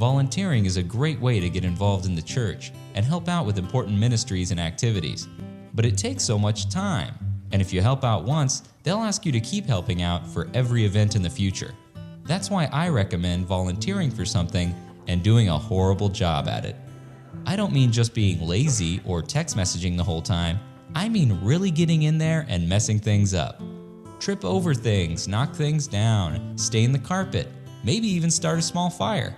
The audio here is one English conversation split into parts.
Volunteering is a great way to get involved in the church and help out with important ministries and activities. But it takes so much time, and if you help out once, they'll ask you to keep helping out for every event in the future. That's why I recommend volunteering for something and doing a horrible job at it. I don't mean just being lazy or text messaging the whole time. I mean really getting in there and messing things up. Trip over things, knock things down, stain the carpet, maybe even start a small fire.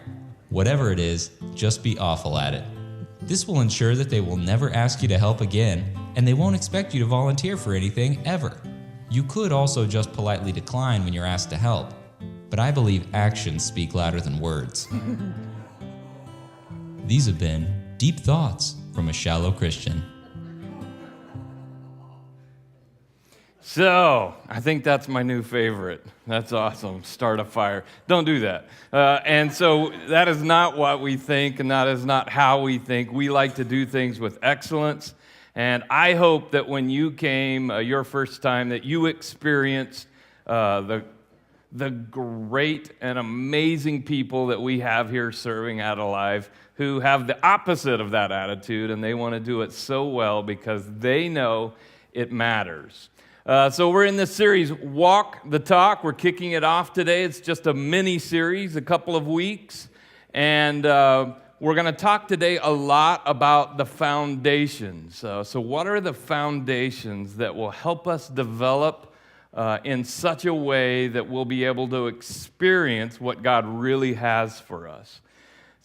Whatever it is, just be awful at it. This will ensure that they will never ask you to help again, and they won't expect you to volunteer for anything ever. You could also just politely decline when you're asked to help, but I believe actions speak louder than words. These have been Deep Thoughts from a Shallow Christian. So, I think that's my new favorite. That's awesome. Start a fire. Don't do that. And so, that is not what we think, and that is not how we think. We like to do things with excellence. And I hope that when you came your first time, that you experienced the great and amazing people that we have here serving at Alive, who have the opposite of that attitude, and they want to do it so well because they know it matters. So we're in this series, Walk the Talk. We're kicking it off today. It's just a mini-series, a couple of weeks. And we're going to talk today a lot about the foundations. So what are the foundations that will help us develop in such a way that we'll be able to experience what God really has for us?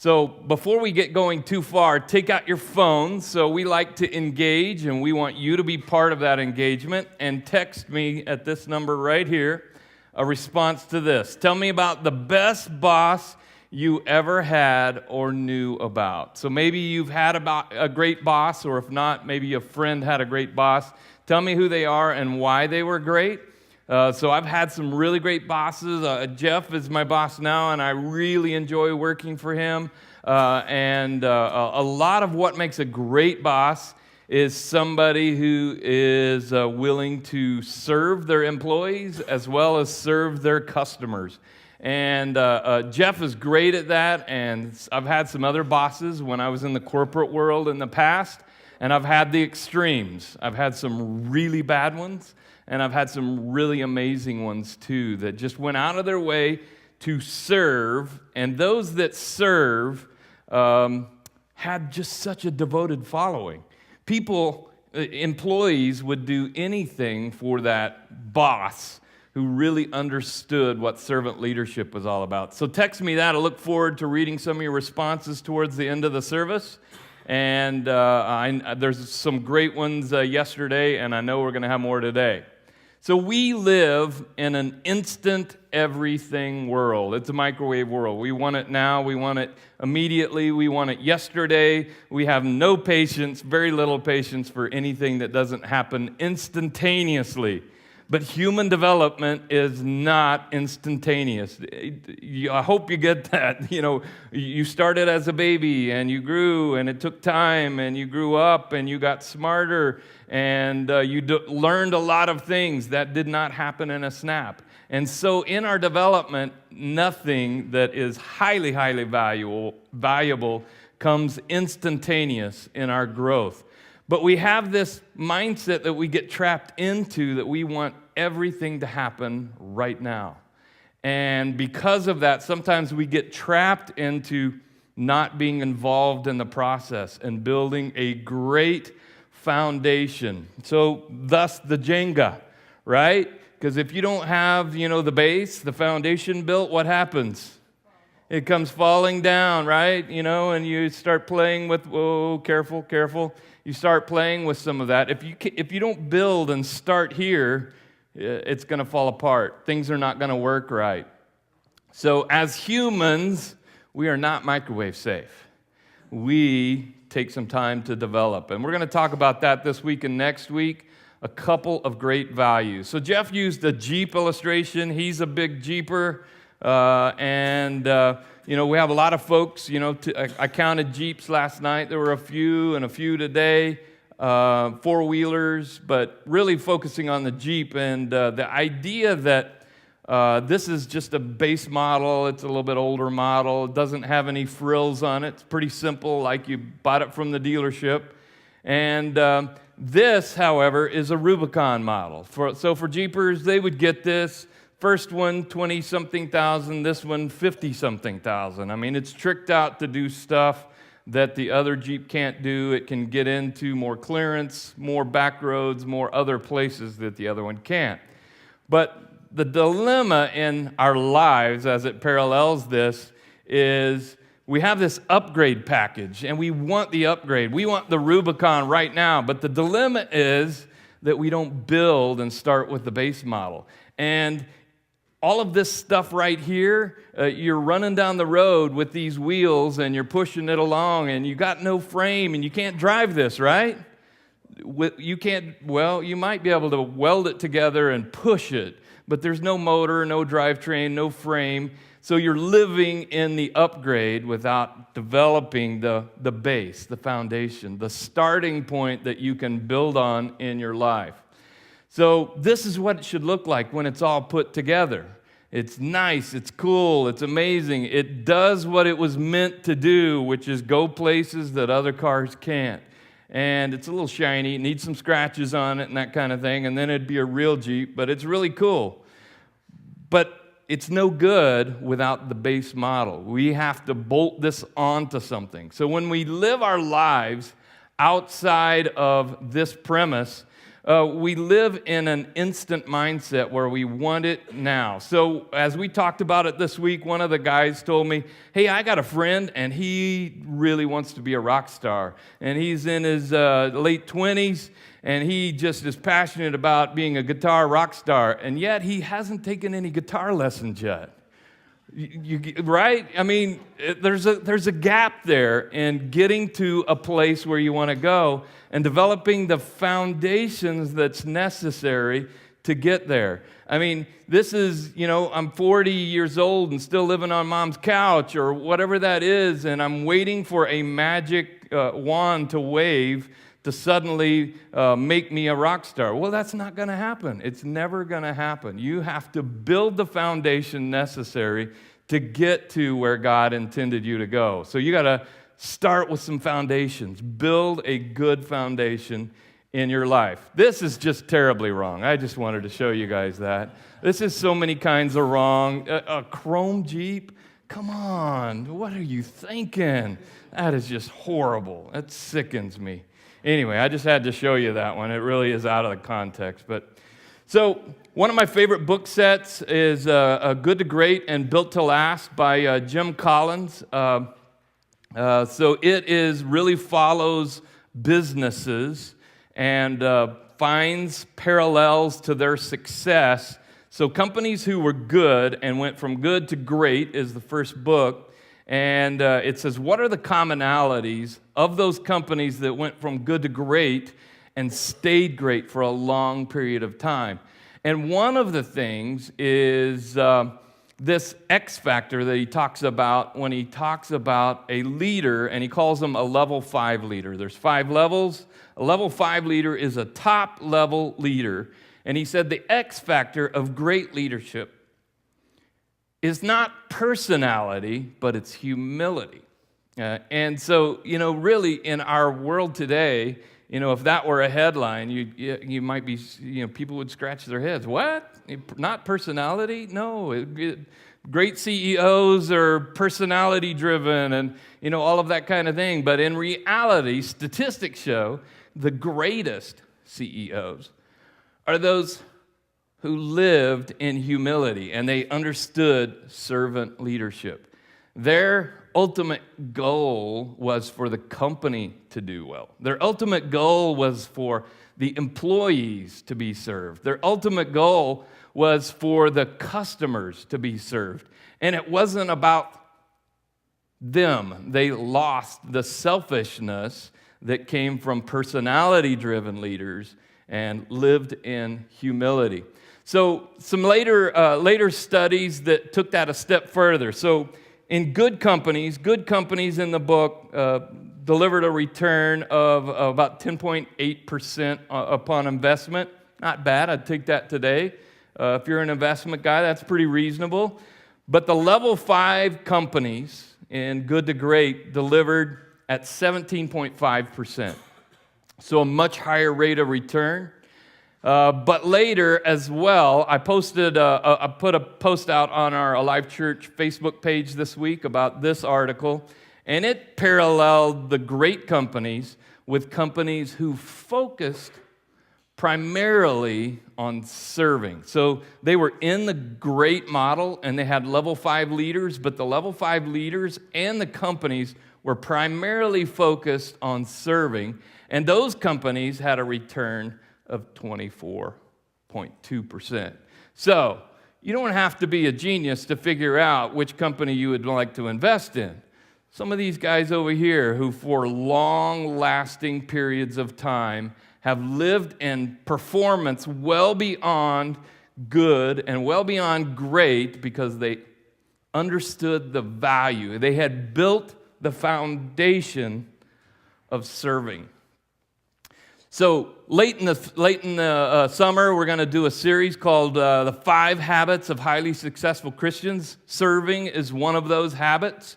So before we get going too far, take out your phones. So we like to engage, and we want you to be part of that engagement. And text me at this number right here a response to this. Tell me about the best boss you ever had or knew about. So maybe you've had a great boss, or if not, maybe a friend had a great boss. Tell me who they are and why they were great. So I've had some really great bosses. Jeff is my boss now, and I really enjoy working for him. And a lot of what makes a great boss is somebody who is willing to serve their employees as well as serve their customers. And Jeff is great at that, and I've had some other bosses when I was in the corporate world in the past, and I've had the extremes. I've had some really bad ones, and I've had some really amazing ones too that just went out of their way to serve. And those that serve had just such a devoted following. Employees would do anything for that boss who really understood what servant leadership was all about. So text me that. I look forward to reading some of your responses towards the end of the service. And there's some great ones yesterday, and I know we're going to have more today. So we live in an instant everything world. It's a microwave world. We want it now. We want it immediately. We want it yesterday. We have no patience, very little patience for anything that doesn't happen instantaneously. But human development is not instantaneous. I hope you get that. You know, you started as a baby and you grew, and it took time, and you grew up and you got smarter, and you learned a lot of things that did not happen in a snap. And so in our development, nothing that is highly, highly valuable comes instantaneous in our growth. But we have this mindset that we get trapped into, that we want everything to happen right now. And because of that, sometimes we get trapped into not being involved in the process and building a great foundation. So thus the Jenga, right? Because if you don't have, the base, the foundation built, what happens? It comes falling down, right? And you start playing with, whoa, careful. You start playing with some of that. If you don't build and start here, it's going to fall apart. Things are not going to work right. So as humans, we are not microwave safe. We take some time to develop. And we're going to talk about that this week and next week, a couple of great values. So Jeff used a Jeep illustration. He's a big Jeeper. We have a lot of folks, I counted Jeeps last night. There were a few today, four-wheelers, but really focusing on the Jeep. And the idea that This is just a base model. It's a little bit older model. It doesn't have any frills on it. It's pretty simple, like you bought it from the dealership. And this, however, is a Rubicon model. So for Jeepers, they would get this. First one, 20-something thousand. This one, 50-something thousand. I mean, it's tricked out to do stuff that the other Jeep can't do. It can get into more clearance, more back roads, more other places that the other one can't. But the dilemma in our lives as it parallels this is we have this upgrade package, and we want the upgrade. We want the Rubicon right now, but the dilemma is that we don't build and start with the base model. And all of this stuff right here, you're running down the road with these wheels, and you're pushing it along, and you got no frame, and you can't drive this, right? You can't, well, you might be able to weld it together and push it, but there's no motor, no drivetrain, no frame. So you're living in the upgrade without developing the base, the foundation, the starting point that you can build on in your life. So this is what it should look like when it's all put together. It's nice, it's cool, it's amazing. It does what it was meant to do, which is go places that other cars can't. And it's a little shiny, it needs some scratches on it and that kind of thing, and then it'd be a real Jeep, but it's really cool. But it's no good without the base model. We have to bolt this onto something. So when we live our lives outside of this premise, we live in an instant mindset where we want it now. So as we talked about it this week, one of the guys told me, hey, I got a friend, and he really wants to be a rock star. And he's in his late 20s, and he just is passionate about being a guitar rock star. And yet he hasn't taken any guitar lessons yet. Right? I mean, there's a gap there in getting to a place where you want to go and developing the foundations that's necessary to get there. I mean, this is, I'm 40 years old and still living on mom's couch or whatever that is, and I'm waiting for a magic wand to wave to suddenly make me a rock star. Well, that's not going to happen. It's never going to happen. You have to build the foundation necessary to get to where God intended you to go. So you got to start with some foundations. Build a good foundation in your life. This is just terribly wrong. I just wanted to show you guys that. This is so many kinds of wrong. A chrome Jeep? Come on. What are you thinking? That is just horrible. That sickens me. Anyway, I just had to show you that one. It really is out of the context. So one of my favorite book sets is Good to Great and Built to Last by Jim Collins. So it really follows businesses and finds parallels to their success. So companies who were good and went from good to great is the first book. And it says, what are the commonalities of those companies that went from good to great and stayed great for a long period of time? And one of the things is this X factor that he talks about when he talks about a leader, and he calls them a level 5 leader. There's 5 levels. A level 5 leader is a top level leader. And he said the X factor of great leadership is not personality, but it's humility. And so, really in our world today, if that were a headline, you might be, people would scratch their heads. What? Not personality? No. Great CEOs are personality driven and, all of that kind of thing. But in reality, statistics show the greatest CEOs are those who lived in humility, and they understood servant leadership. Their ultimate goal was for the company to do well. Their ultimate goal was for the employees to be served. Their ultimate goal was for the customers to be served. And it wasn't about them. They lost the selfishness that came from personality-driven leaders and lived in humility. So some later studies that took that a step further. So in good companies in the book delivered a return of about 10.8% upon investment. Not bad, I'd take that today. If you're an investment guy, that's pretty reasonable. But the level 5 companies in good to great delivered at 17.5%. So a much higher rate of return. But later as well, I put a post out on our Alive Church Facebook page this week about this article, and it paralleled the great companies with companies who focused primarily on serving. So they were in the great model, and they had level 5 leaders, but the level 5 leaders and the companies were primarily focused on serving, and those companies had a return of 24.2%. So you don't have to be a genius to figure out which company you would like to invest in. Some of these guys over here who for long-lasting periods of time have lived in performance well beyond good and well beyond great because they understood the value. They had built the foundation of serving. So late in the summer, we're going to do a series called The 5 Habits of Highly Successful Christians. Serving is one of those habits,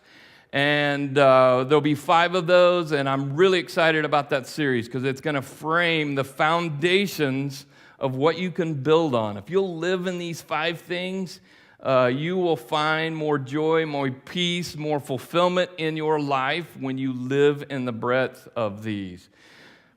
and there'll be 5 of those, and I'm really excited about that series because it's going to frame the foundations of what you can build on. If you'll live in these 5 things, you will find more joy, more peace, more fulfillment in your life when you live in the breadth of these.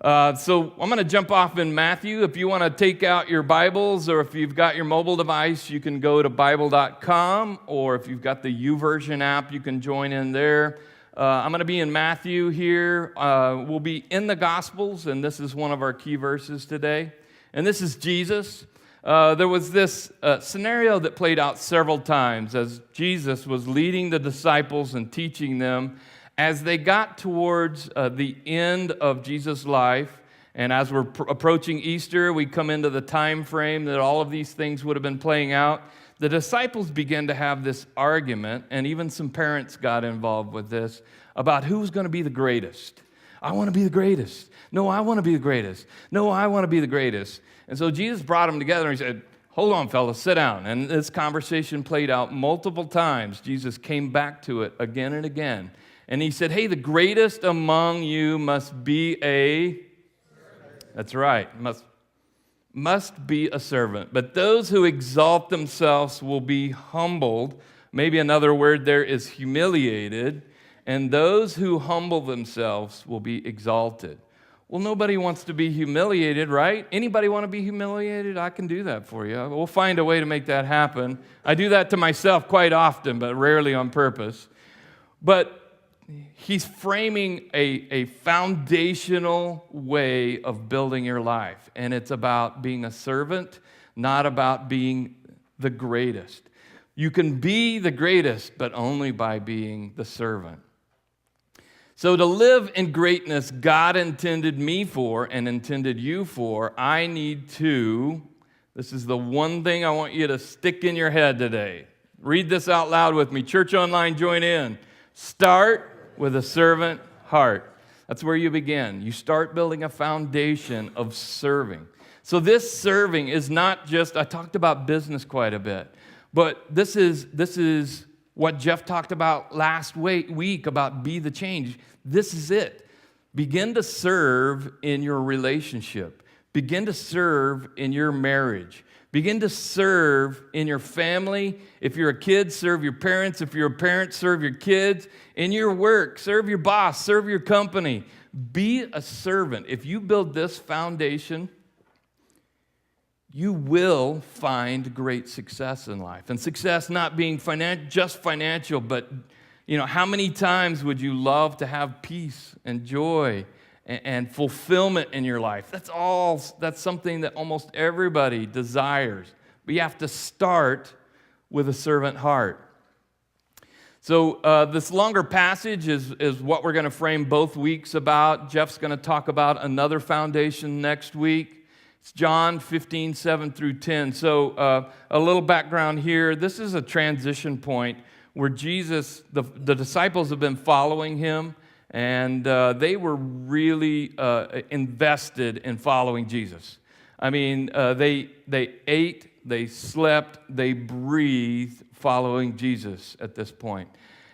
So I'm going to jump off in Matthew. If you want to take out your Bibles, or if you've got your mobile device, you can go to Bible.com, or if you've got the YouVersion app, you can join in there. I'm going to be in Matthew here. We'll be in the Gospels, and this is one of our key verses today. And this is Jesus. There was this scenario that played out several times as Jesus was leading the disciples and teaching them. As they got towards the end of Jesus' life, and as we're approaching Easter, we come into the time frame that all of these things would have been playing out, the disciples began to have this argument, and even some parents got involved with this, about who's going to be the greatest. I want to be the greatest. No, I want to be the greatest. No, I want to be the greatest. And so Jesus brought them together and he said, hold on, fellas, sit down. And this conversation played out multiple times. Jesus came back to it again and again. And he said, hey, the greatest among you must be that's right, must be a servant. But those who exalt themselves will be humbled. Maybe another word there is humiliated. And those who humble themselves will be exalted. Well, nobody wants to be humiliated, right? Anybody want to be humiliated? I can do that for you. We'll find a way to make that happen. I do that to myself quite often, but rarely on purpose. But he's framing a foundational way of building your life. And it's about being a servant, not about being the greatest. You can be the greatest, but only by being the servant. So to live in greatness God intended me for and intended you for, I need to, this is the one thing I want you to stick in your head today. Read this out loud with me. Church Online, join in. Start with a servant heart. That's where you begin. You start building a foundation of serving. So this serving is not just, I talked about business quite a bit, but this is what Jeff talked about last week about be the change. This is it. Begin to serve in your relationship. Begin to serve in your marriage. Begin to serve in your family. If you're a kid, serve your parents. If you're a parent, serve your kids. In your work, serve your boss, serve your company. Be a servant. If you build this foundation, you will find great success in life. And success not being just financial, but how many times would you love to have peace and joy and fulfillment in your life? That's something that almost everybody desires. But you have to start with a servant heart. So this longer passage is what we're going to frame both weeks about. Jeff's going to talk about another foundation next week. It's John 15, 7 through 10. So a little background here. This is a transition point where Jesus, the disciples have been following him, and they were really invested in following Jesus. I mean, they ate, they slept, they breathed following Jesus at this point.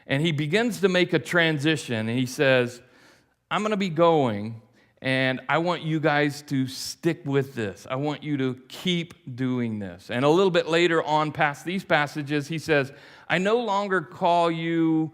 And he begins to make a transition, and he says, I'm going to be going, and I want you guys to stick with this. I want you to keep doing this. And a little bit later on past these passages, he says, I no longer call you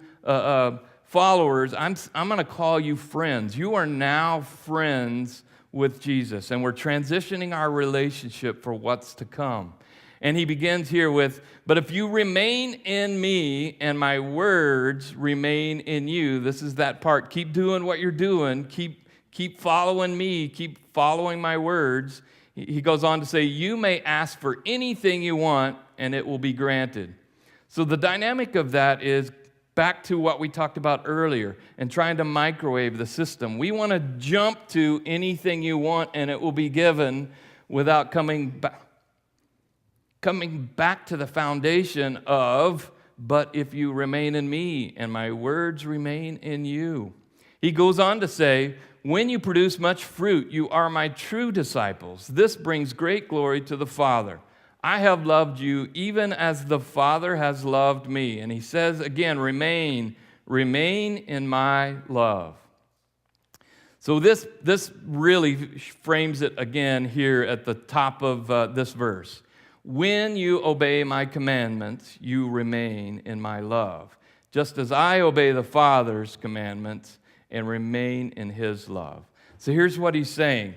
followers. I'm going to call you friends. You are now friends with Jesus, and we're transitioning our relationship for what's to come. And he begins here with, but if you remain in me and my words remain in you, this is that part, keep doing what you're doing, keep following me, keep following my words. He goes on to say, you may ask for anything you want and it will be granted. So the dynamic of that is back to what we talked about earlier and trying to microwave the system. We want to jump to anything you want and it will be given without coming back to the foundation of, but if you remain in me and my words remain in you. He goes on to say, when you produce much fruit, you are my true disciples. This brings great glory to the Father. I have loved you even as the Father has loved me. And he says again, remain in my love. So this really frames it again here at the top of this verse. When you obey my commandments, you remain in my love, just as I obey the Father's commandments and remain in his love. So here's what he's saying.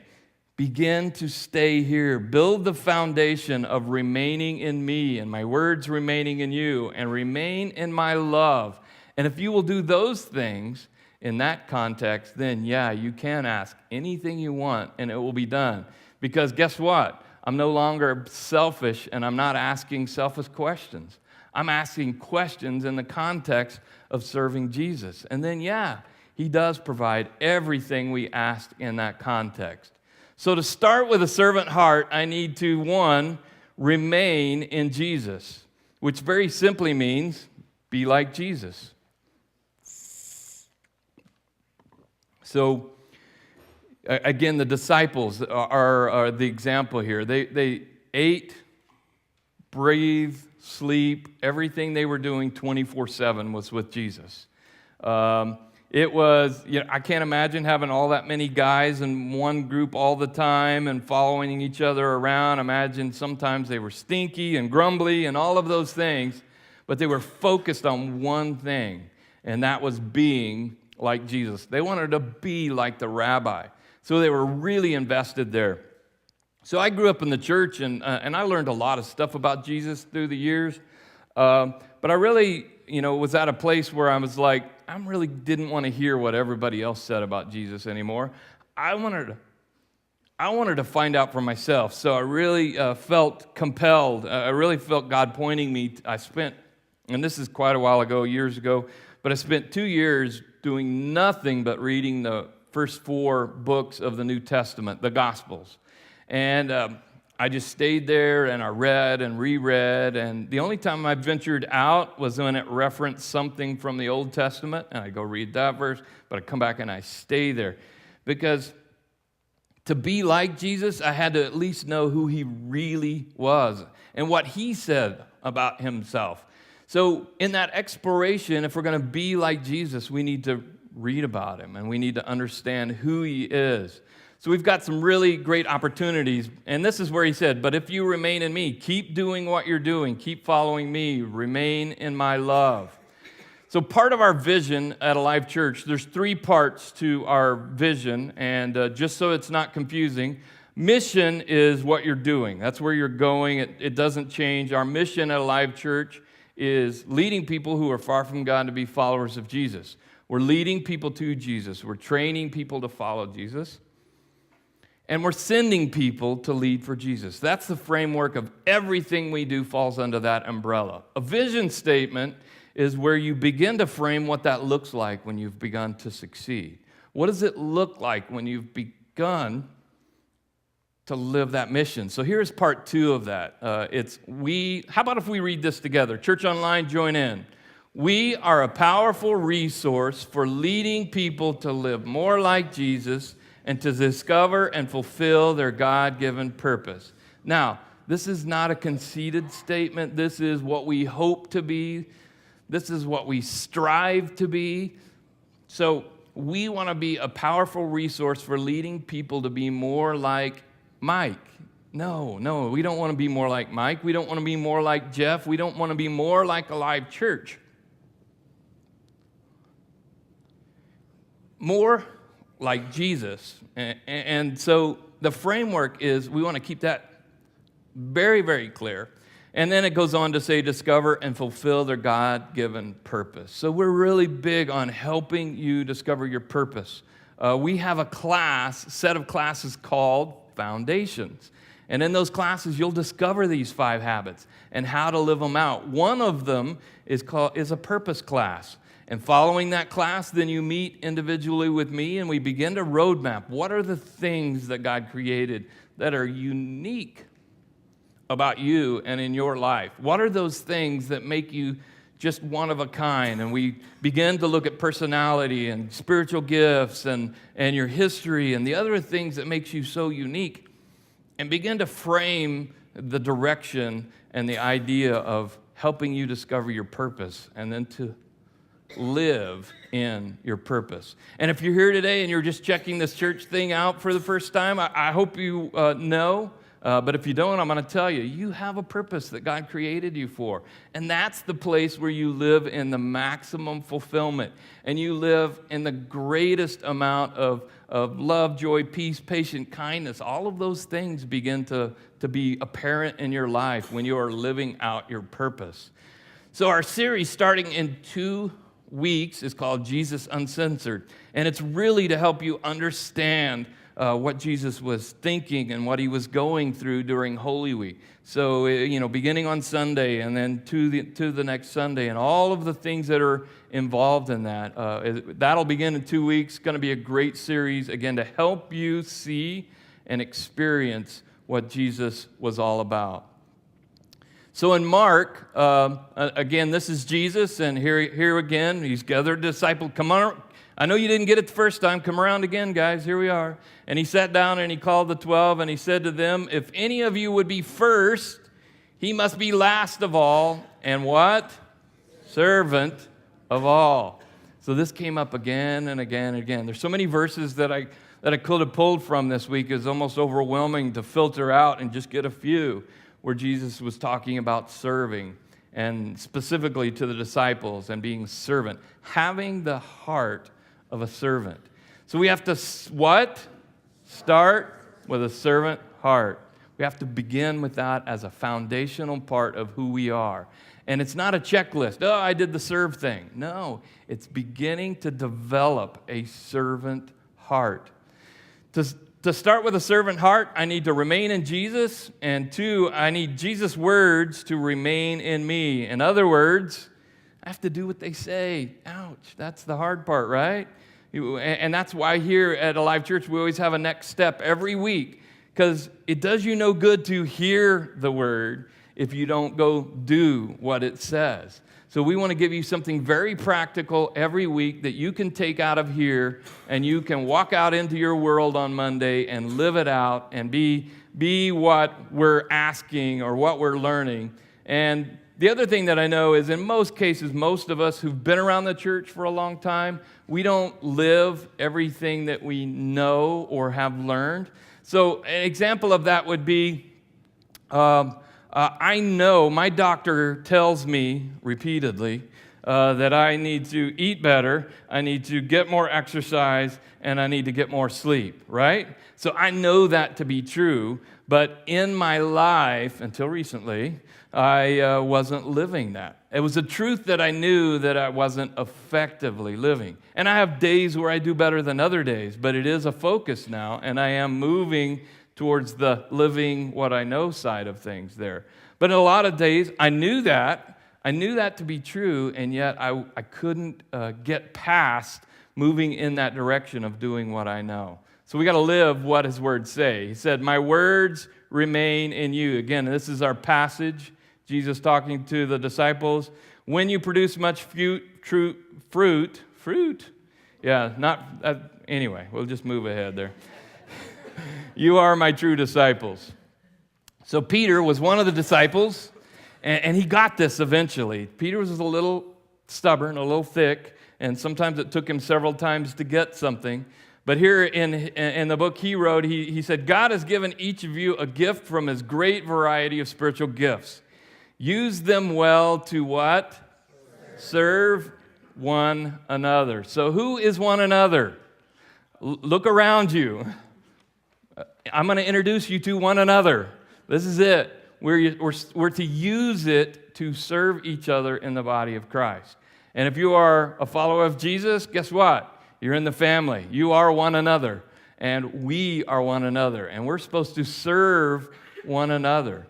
Begin to stay here. Build the foundation of remaining in me and my words remaining in you, and remain in my love. And if you will do those things in that context, then yeah, you can ask anything you want and it will be done. Because guess what? I'm no longer selfish, and I'm not asking selfish questions. I'm asking questions in the context of serving Jesus. And then, yeah, he does provide everything we ask in that context. So to start with a servant heart, I need to, one, remain in Jesus, which very simply means be like Jesus. So, again, the disciples are the example here. They ate, breathed, sleep, everything they were doing 24/7 was with Jesus. It was, I can't imagine having all that many guys in one group all the time and following each other around. Imagine sometimes they were stinky and grumbly and all of those things, but they were focused on one thing, and that was being like Jesus. They wanted to be like the rabbi. So they were really invested there. So I grew up in the church, and I learned a lot of stuff about Jesus through the years. But I really, was at a place where I was like, I really didn't want to hear what everybody else said about Jesus anymore. I wanted to find out for myself. So I really felt compelled. I really felt God pointing me. I spent, and this is quite a while ago, years ago, but I spent 2 years doing nothing but reading the first 4 books of the New Testament, the Gospels. And I just stayed there, and I read and reread, and the only time I ventured out was when it referenced something from the Old Testament, and I'd go read that verse, but I'd come back and I stay there. Because to be like Jesus, I had to at least know who he really was and what he said about himself. So in that exploration, if we're going to be like Jesus, we need to read about him, and we need to understand who he is. So we've got some really great opportunities, and this is where he said, but if you remain in me, keep doing what you're doing, keep following me, remain in my love. So part of our vision at Alive Church, there's 3 parts to our vision, and just so it's not confusing, mission is what you're doing. That's where you're going. It doesn't change. Our mission at Alive Church is leading people who are far from God to be followers of Jesus. We're leading people to Jesus. We're training people to follow Jesus. And we're sending people to lead for Jesus. That's the framework of everything we do falls under that umbrella. A vision statement is where you begin to frame what that looks like when you've begun to succeed. What does it look like when you've begun to live that mission? So here's part 2 of that. How about if we read this together? Church Online, join in. We are a powerful resource for leading people to live more like Jesus and to discover and fulfill their God-given purpose. Now, this is not a conceited statement. This is what we hope to be. This is what we strive to be. So we want to be a powerful resource for leading people to be more like Mike. No, we don't want to be more like Mike. We don't want to be more like Jeff. We don't want to be more like Alive Church. More like Jesus. And so the framework is we want to keep that very, very clear. And then it goes on to say, discover and fulfill their God-given purpose. So we're really big on helping you discover your purpose. We have a set of classes called Foundations. And in those classes, you'll discover these 5 habits and how to live them out. One of them is a purpose class. And following that class, then you meet individually with me, and we begin to roadmap. What are the things that God created that are unique about you and in your life? What are those things that make you just one of a kind? And we begin to look at personality and spiritual gifts and your history and the other things that makes you so unique, and begin to frame the direction and the idea of helping you discover your purpose and then to live in your purpose. And if you're here today and you're just checking this church thing out for the first time, I hope you know. But if you don't, I'm going to tell you, you have a purpose that God created you for. And that's the place where you live in the maximum fulfillment. And you live in the greatest amount of love, joy, peace, patience, kindness. All of those things begin to be apparent in your life when you are living out your purpose. So our series starting in 2 weeks is called Jesus Uncensored. And it's really to help you understand what Jesus was thinking and what he was going through during Holy Week. So, beginning on Sunday and then to the next Sunday and all of the things that are involved in that. That'll begin in 2 weeks. It's going to be a great series, again, to help you see and experience what Jesus was all about. So in Mark, again, this is Jesus, and here again, he's gathered disciples. Come on, I know you didn't get it the first time. Come around again, guys. Here we are. And he sat down and he called the 12, and he said to them, if any of you would be first, he must be last of all, and what? Servant of all. So this came up again and again and again. There's so many verses that I could have pulled from this week. It's almost overwhelming to filter out and just get a few where Jesus was talking about serving, and specifically to the disciples and being servant, having the heart of a servant. So we have to what? Start with a servant heart. We have to begin with that as a foundational part of who we are. And it's not a checklist. Oh, I did the serve thing. No, it's beginning to develop a servant heart. To start with a servant heart, I need to remain in Jesus, and 2, I need Jesus' words to remain in me. In other words, I have to do what they say. Ouch, that's the hard part, right? And that's why here at Alive Church, we always have a next step every week, because it does you no good to hear the word if you don't go do what it says. So we want to give you something very practical every week that you can take out of here, and you can walk out into your world on Monday and live it out and be what we're asking or what we're learning. And the other thing that I know is in most cases, most of us who've been around the church for a long time, we don't live everything that we know or have learned. So an example of that would be, I know my doctor tells me repeatedly that I need to eat better, I need to get more exercise, and I need to get more sleep, right? So I know that to be true, but in my life, until recently, I wasn't living that. It was a truth that I knew that I wasn't effectively living. And I have days where I do better than other days, but it is a focus now, and I am moving towards the living what I know side of things there. But in a lot of days, I knew that to be true, and yet I couldn't get past moving in that direction of doing what I know. So we got to live what his words say. He said, my words remain in you. Again, this is our passage. Jesus talking to the disciples. When you produce much fruit. Yeah, not Anyway, we'll just move ahead there. You are my true disciples. So Peter was one of the disciples, and he got this eventually. Peter was a little stubborn, a little thick, and sometimes it took him several times to get something. But here in the book he wrote, he said, God has given each of you a gift from his great variety of spiritual gifts. Use them well to what? Serve one another. So who is one another? Look around you. I'm going to introduce you to one another. This is it. We're to use it to serve each other in the body of Christ. And if you are a follower of Jesus, guess what? You're in the family. You are one another. And we are one another. And we're supposed to serve one another.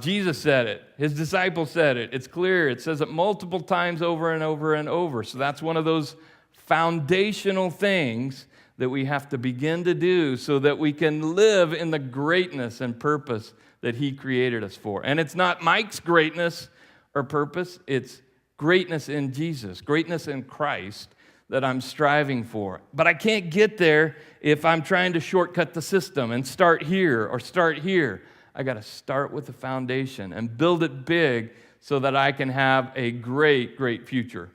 Jesus said it. His disciples said it. It's clear. It says it multiple times over and over and over. So that's one of those foundational things that we have to begin to do so that we can live in the greatness and purpose that he created us for. And it's not Mike's greatness or purpose. It's greatness in Jesus, greatness in Christ that I'm striving for. But I can't get there if I'm trying to shortcut the system and start here or start here. I got to start with the foundation and build it big so that I can have a great, great future.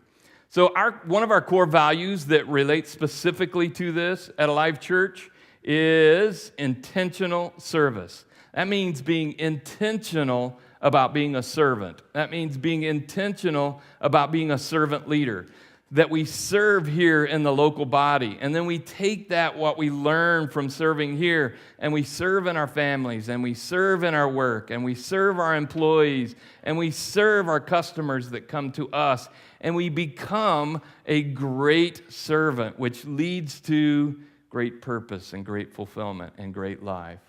So one of our core values that relates specifically to this at Alive Church is intentional service. That means being intentional about being a servant. That means being intentional about being a servant leader. That we serve here in the local body. And then we take that, what we learn from serving here, and we serve in our families, and we serve in our work, and we serve our employees, and we serve our customers that come to us, and we become a great servant, which leads to great purpose and great fulfillment and great life.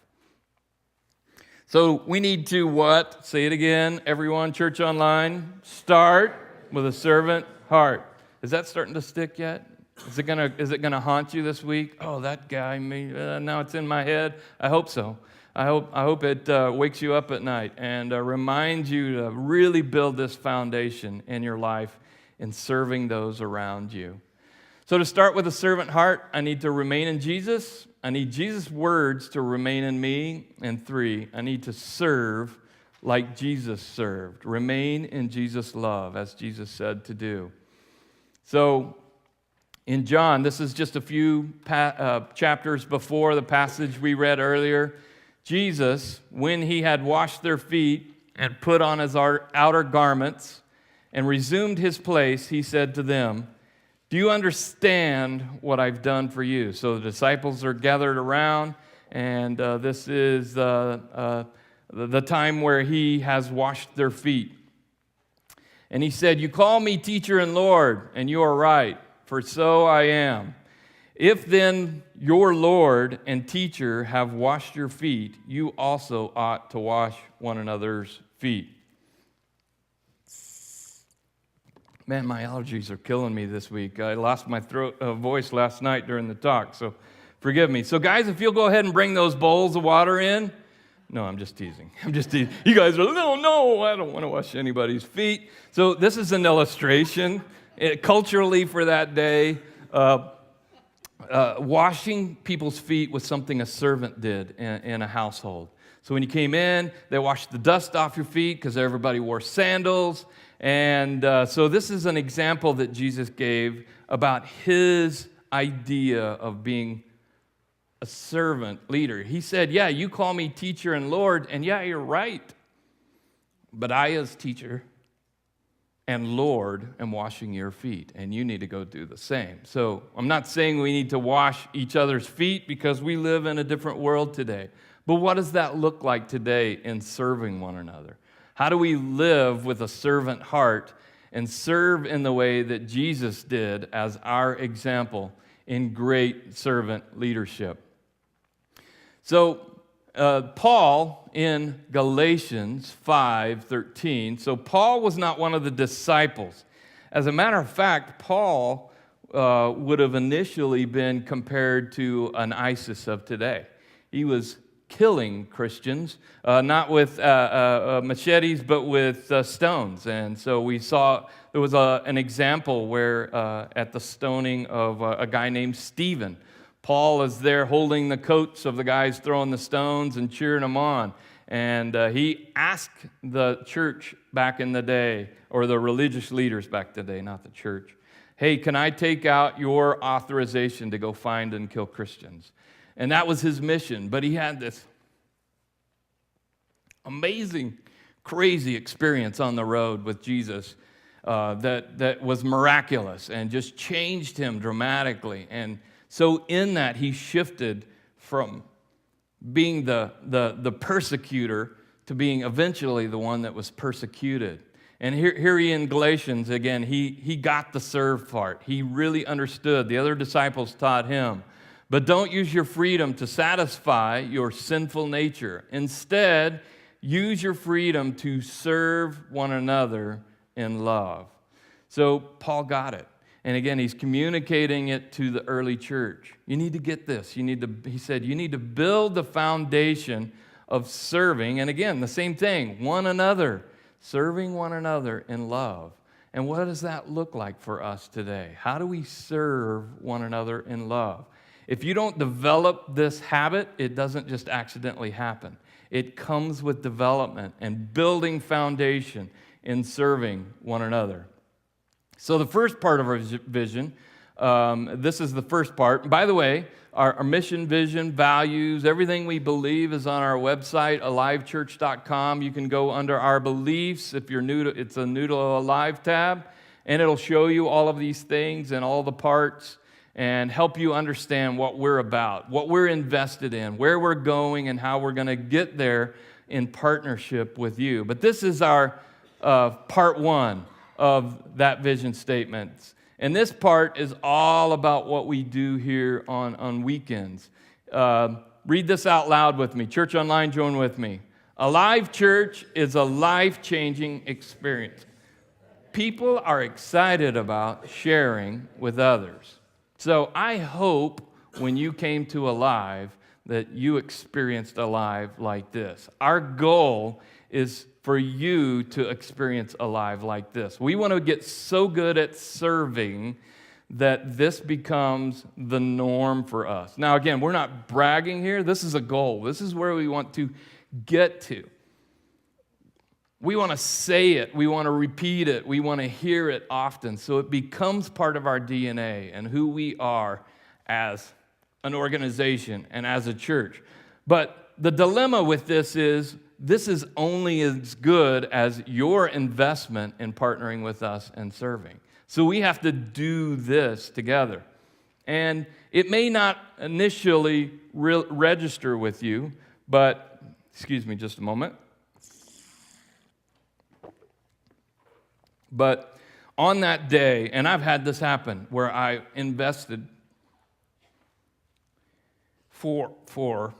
So we need to what? Say it again, everyone, Church Online. Start with a servant heart. Is that starting to stick yet? Is it gonna haunt you this week? Oh, that guy, now it's in my head. I hope so. I hope it wakes you up at night and reminds you to really build this foundation in your life in serving those around you. So to start with a servant heart, I need to remain in Jesus. I need Jesus' words to remain in me. And 3, I need to serve like Jesus served. Remain in Jesus' love, as Jesus said to do. So in John, this is just a few chapters before the passage we read earlier. Jesus, when he had washed their feet and put on his outer garments and resumed his place, he said to them, "Do you understand what I've done for you?" So the disciples are gathered around, and this is the time where he has washed their feet. And he said, "You call me teacher and Lord, and you are right, for so I am. If then your Lord and teacher have washed your feet, you also ought to wash one another's feet." Man, my allergies are killing me this week. I lost my voice last night during the talk, so forgive me. So guys, if you'll go ahead and bring those bowls of water in. No, I'm just teasing. You guys are, no, I don't want to wash anybody's feet. So this is an illustration, culturally for that day. Washing people's feet was something a servant did in a household. So when you came in, they washed the dust off your feet because everybody wore sandals. And so this is an example that Jesus gave about his idea of being a servant leader. He said, yeah, you call me teacher and Lord, and yeah, you're right. But I, as teacher and Lord, am washing your feet, and you need to go do the same. So I'm not saying we need to wash each other's feet because we live in a different world today. But what does that look like today in serving one another? How do we live with a servant heart and serve in the way that Jesus did as our example in great servant leadership? So Paul in Galatians 5:13, so Paul was not one of the disciples. As a matter of fact, Paul would have initially been compared to an ISIS of today. He was killing Christians, not with machetes, but with stones. And so we saw there was an example where at the stoning of a guy named Stephen, Paul is there holding the coats of the guys throwing the stones and cheering them on. And he asked the church back in the day, or the religious leaders back in the day, not the church, hey, can I take out your authorization to go find and kill Christians? And that was his mission. But he had this amazing, crazy experience on the road with Jesus that was miraculous and just changed him dramatically. And so in that, he shifted from being the persecutor to being eventually the one that was persecuted. And here he in Galatians, again, he got the serve part. He really understood. The other disciples taught him. But don't use your freedom to satisfy your sinful nature. Instead, use your freedom to serve one another in love. So Paul got it. And again, he's communicating it to the early church. You need to get this. He said, you need to build the foundation of serving. And again, the same thing, one another. Serving one another in love. And what does that look like for us today? How do we serve one another in love? If you don't develop this habit, it doesn't just accidentally happen. It comes with development and building foundation in serving one another. So the first part of our vision, this is the first part. By the way, our mission, vision, values, everything we believe is on our website, alivechurch.com. You can go under our beliefs. If you're new to, it's a new to Alive tab, and it'll show you all of these things and all the parts and help you understand what we're about, what we're invested in, where we're going, and how we're going to get there in partnership with you. But this is our part one of that vision statement. And this part is all about what we do here on weekends. Read this out loud with me. Church Online, join with me. Alive Church is a life-changing experience. People are excited about sharing with others. So I hope when you came to Alive that you experienced Alive like this. Our goal is for you to experience Alive like this. We want to get so good at serving that this becomes the norm for us. Now, again, we're not bragging here. This is a goal. This is where we want to get to. We want to say it. We want to repeat it. We want to hear it often so it becomes part of our DNA and who we are as an organization and as a church. But the dilemma with this is only as good as your investment in partnering with us and serving. So we have to do this together. And it may not initially register with you, but, excuse me just a moment. But on that day, and I've had this happen, where I invested for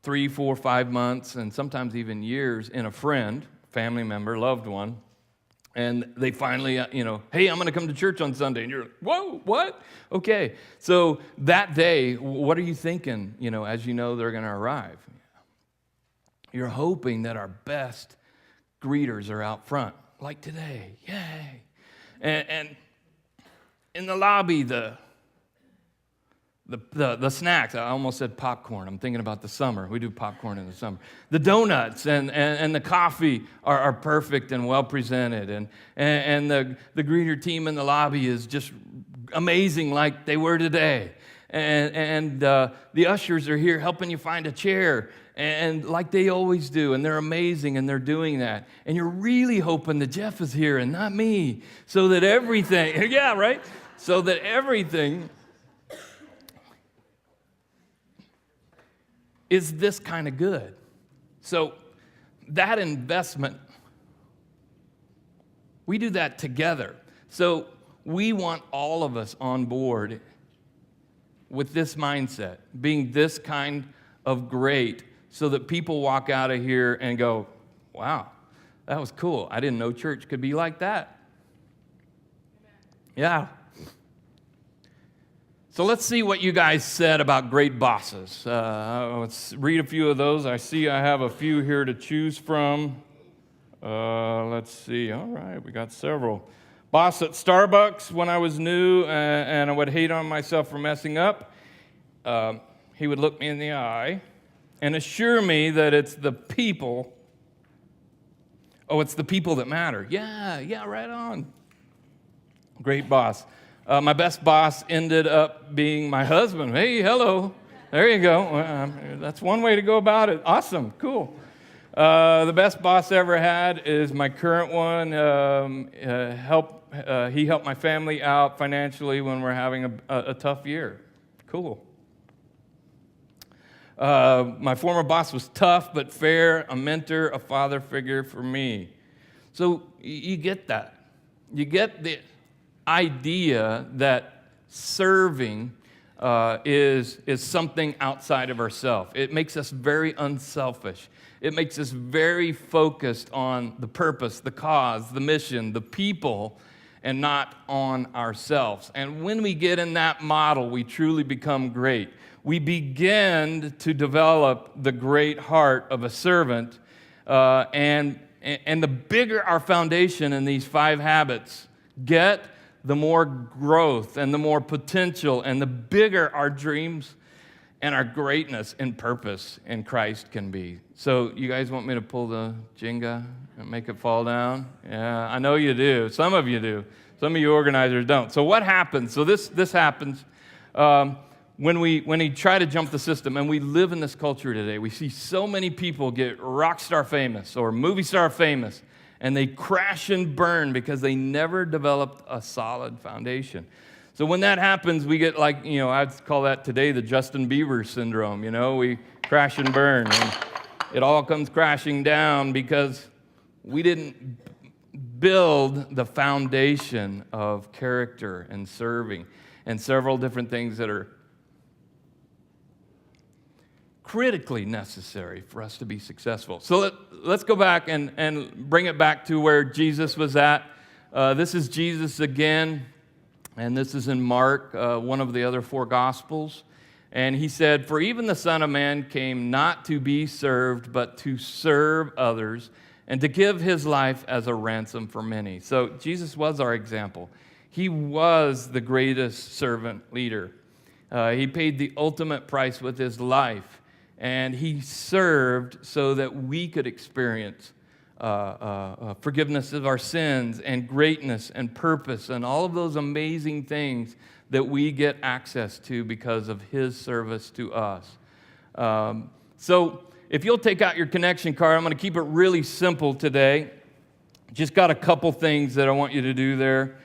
3, 4, 5 months, and sometimes even years in a friend, family member, loved one, and they finally, hey, I'm going to come to church on Sunday, and you're like, whoa, what? Okay, so that day, what are you thinking, as you know they're going to arrive? You're hoping that our best greeters are out front, like today, yay. And in the lobby, the snacks, I almost said popcorn. I'm thinking about the summer. We do popcorn in the summer. The donuts and the coffee are perfect and well presented. And the greeter team in the lobby is just amazing like they were today. And the ushers are here helping you find a chair and like they always do. And they're amazing and they're doing that. And you're really hoping that Jeff is here and not me so that everything, yeah, right? So that everything is this kind of good. So that investment, we do that together. So we want all of us on board with this mindset, being this kind of great, so that people walk out of here and go, wow, that was cool. I didn't know church could be like that. Yeah. So let's see what you guys said about great bosses. Let's read a few of those. I see I have a few here to choose from. Let's see. All right, we got several. Boss at Starbucks when I was new and I would hate on myself for messing up. He would look me in the eye and assure me that it's the people. Oh, it's the people that matter. Yeah, right on. Great boss. My best boss ended up being my husband. Hey, hello. There you go. That's one way to go about it. Awesome. Cool. The best boss I ever had is my current one. He helped my family out financially when we're having a tough year. Cool. My former boss was tough but fair, a mentor, a father figure for me. So you get that. You get the idea that serving is something outside of ourselves. It makes us very unselfish. It makes us very focused on the purpose, the cause, the mission, the people, and not on ourselves. And when we get in that model, we truly become great. We begin to develop the great heart of a servant, and the bigger our foundation in these 5 habits get, the more growth and the more potential and the bigger our dreams and our greatness and purpose in Christ can be. So you guys want me to pull the Jenga and make it fall down? Yeah, I know you do. Some of you do. Some of you organizers don't. So what happens? So this happens when we try to jump the system, and we live in this culture today. We see so many people get rock star famous or movie star famous, and they crash and burn because they never developed a solid foundation. So when that happens, we get like, I'd call that today the Justin Bieber syndrome. We crash and burn, and it all comes crashing down because we didn't build the foundation of character and serving and several different things that are critically necessary for us to be successful. So let's go back and bring it back to where Jesus was at. This is Jesus again, and this is in Mark, one of the other 4 Gospels. And he said, "For even the Son of Man came not to be served, but to serve others, and to give his life as a ransom for many." So Jesus was our example. He was the greatest servant leader. He paid the ultimate price with his life. And he served so that we could experience forgiveness of our sins and greatness and purpose and all of those amazing things that we get access to because of his service to us. So if you'll take out your connection card, I'm going to keep it really simple today. Just got a couple things that I want you to do there.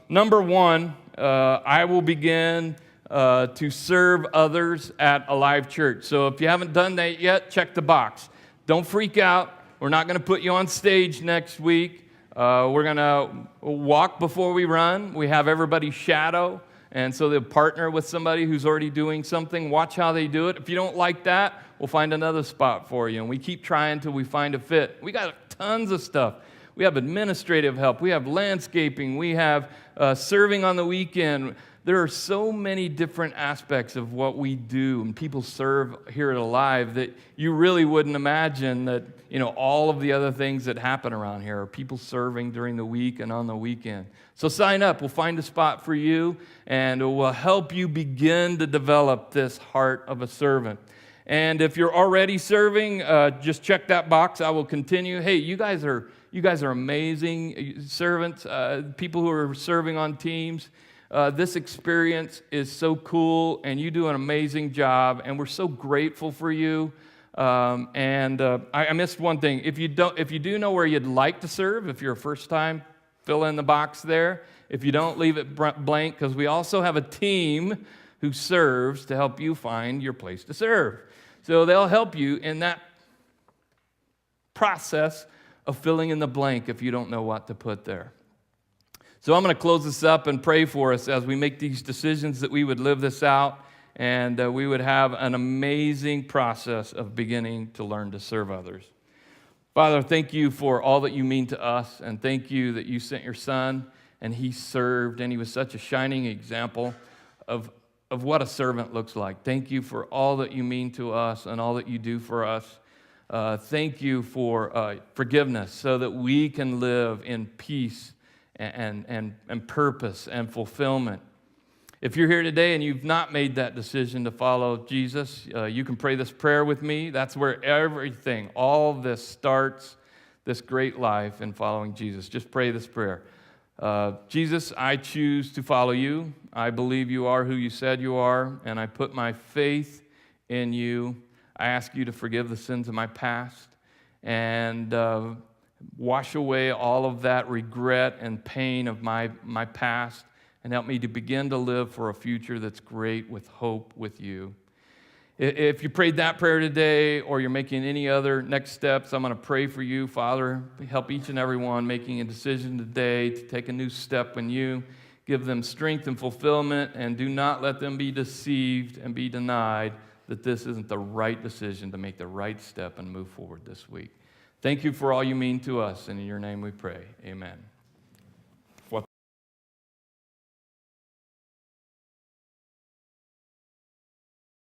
Number 1, I will begin to serve others at a live church. So if you haven't done that yet, check the box. Don't freak out. We're not going to put you on stage next week. We're going to walk before we run. We have everybody shadow, and so they'll partner with somebody who's already doing something. Watch how they do it. If you don't like that, we'll find another spot for you, and we keep trying till we find a fit. We got tons of stuff. We have administrative help. We have landscaping. We have serving on the weekend. There are so many different aspects of what we do, and people serve here at Alive that you really wouldn't imagine that, all of the other things that happen around here are people serving during the week and on the weekend. So sign up. We'll find a spot for you, and it will help you begin to develop this heart of a servant. And if you're already serving, just check that box. I will continue. Hey, you guys are amazing servants, people who are serving on teams. This experience is so cool, and you do an amazing job, and we're so grateful for you. I missed one thing. If you do know where you'd like to serve, if you're a first time, fill in the box there. If you don't, leave it blank, because we also have a team who serves to help you find your place to serve. So they'll help you in that process of filling in the blank if you don't know what to put there. So I'm going to close this up and pray for us as we make these decisions that we would live this out and we would have an amazing process of beginning to learn to serve others. Father, thank you for all that you mean to us, and thank you that you sent your Son and he served, and he was such a shining example of what a servant looks like. Thank you for all that you mean to us and all that you do for us. Thank you for forgiveness so that we can live in peace and purpose and fulfillment. If you're here today and you've not made that decision to follow Jesus, you can pray this prayer with me. That's where everything, all this starts, this great life in following Jesus. Just pray this prayer. Jesus, I choose to follow you. I believe you are who you said you are, and I put my faith in you. I ask you to forgive the sins of my past and wash away all of that regret and pain of my past, and help me to begin to live for a future that's great with hope with you. If you prayed that prayer today or you're making any other next steps, I'm going to pray for you. Father, help each and every one making a decision today to take a new step in you. Give them strength and fulfillment, and do not let them be deceived and be denied that this isn't the right decision to make the right step and move forward this week. Thank you for all you mean to us, and in your name we pray. Amen.